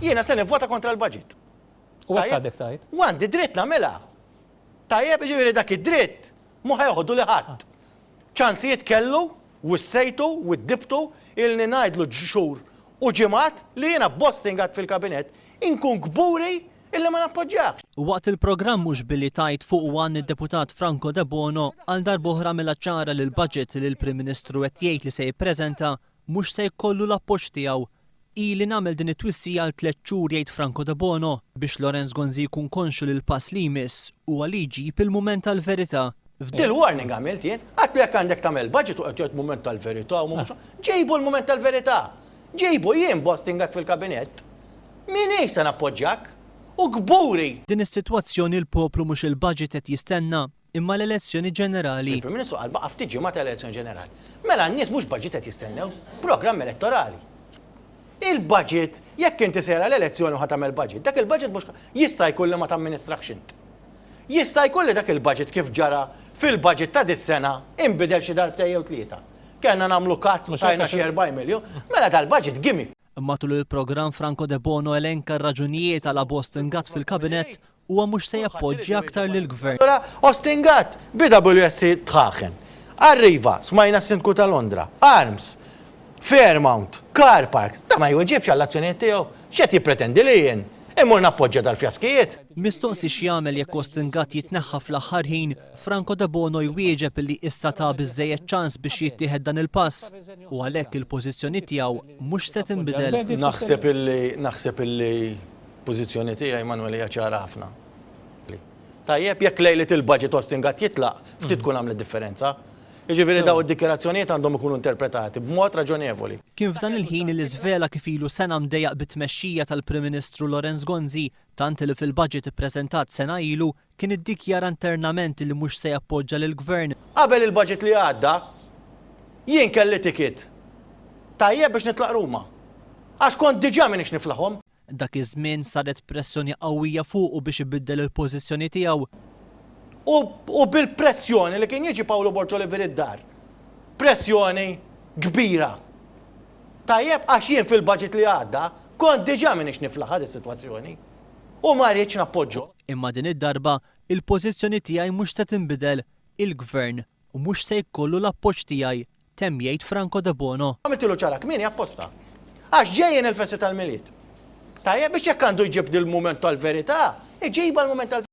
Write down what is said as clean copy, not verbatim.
jiena se nivvota kontra l-budget. U hekk għadek tajt? U għandi dritt nagħmilha. Tajjeb jiġifieri dak id-dritt mhu ħejħodu li ħadd. Ċansijiet kellu u ssejtu u ddibtu ilni ngħidlu xhur u ġimgħat li jiena bostingat fil-kabinett inkun kburi illi ma nappoġġjahx. Waqt il-programm mhux billi tajt fuq għan id-deputat Franco De Bono għal darb'oħra mill-ċara li l-budget li l-Prim Ministru qed jgħid li se jippreżenta mhux se jkollu l-appoġġ tiegħu. Ili nagħmel din it-twissija għal 3 xhur jgħid Franco De Bono biex Lorenz Gonzi jkun konxu lil pass li jmiss u għal jġib il-mument tal-verità. Dil-warning għamilt jien, għatlu jekk għandek tagħmel budget u qed jgħid mument tal-verità u ġejbu l-mument tal-verità. Ġejbu jien bostingat fil-kabinett. Minix se nappoġġjak u kburi. Din is-sitwazzjoni l-poplu mhux il-budget qed jistenna imma l-elezzjoni ġenerali. Il-Prim Ministru qal baqa' ftit ġimgħa tal-elezzjoni ġenerali. Mela n-nies mhux budget qed jistennew, programm elettorali. Il-budget, jekk inti sera l-elezzjoni u ħad tagħmel budget, dak il-budget mhux jista' jkolli ma tamministrax int. Jista' jkolli dak il-budget kif ġara fil-budget ta' dis-sena inbidel xi darbtej jew tlieta. Kellna nagħmlu kazz tajna xi 4 miljun, mela dal-budget gimmick. Matul il-programm Franco De Bono elenka r-raġunijiet għal Bostingat fil-kabinet huwa mhux se jappoġġja aktar lill-gvern. Ostingat, BWS tħaħen. Arriva, smajna s-Sindku ta' Londra, Arms, Fairmount, Car Parks, ta' ma jweġibx għall-azzjonijiet tiegħu, x'qed jippretendi li jien? Immur nappoġġja dal-fjaskijiet. Mistoqsi x'jagħmel jekk Ostingat jitneħħa fl-aħħar ħin, Franco De Bono jwieġeb li issa ta' biżżejjed ċans biex jittieħed dan il-pass u għalhekk il-pożizzjoni tiegħu mhux se tinbidel. Naħseb illi pożizzjoni tiegħi Manuel hija ċara ħafna. Tajjeb jekk lejlet il-budget Ostingat jitlaq, ftit tkun għamlet differenza. Jiġifieri daw id-dikjarazzjonijiet għandhom ikunu interpretati b'mod raġonevoli. Kien f'dan il-ħin li żvela kif ilu sena mdejjaq bit-tmexxija tal-Prim Ministru Lorenz Gonzi tant li fil-budget ippreżentat sena ilu kien iddikjara internament li mhux se jappoġġja lill-gvern. Qabel il-budget li għadda, jien kelli tikit. Tajjeb biex nitlaq Ruma. Għax kont diġà minix niflaħhom. Dak iż-żmien saret pressjoni qawwija fuqu biex ibiddel il-pożizzjoni tiegħu. U bil-pressjoni li kien jiġi Paolo Borġoliver id-dar. Pressjoni kbira. Tajjeb għax jien fil-budget li għadda, kont diġà minix niflaħ is-sitwazzjoni. U ma rridx nappoġġu. Imma din id-darba il-pożizzjoni tiegħi mhux se tinbidel il-gvern u mhux se jkollu l-appoġġ tiegħi temm jgħid Franco De Bono. Għamiltilu ċara kmieni apposta. Għax ġejjin il-festi tal-miliet. Tajjeb biex jekk għandu jġib dil-mument tal-verità, iġejba l-mument tal-verità.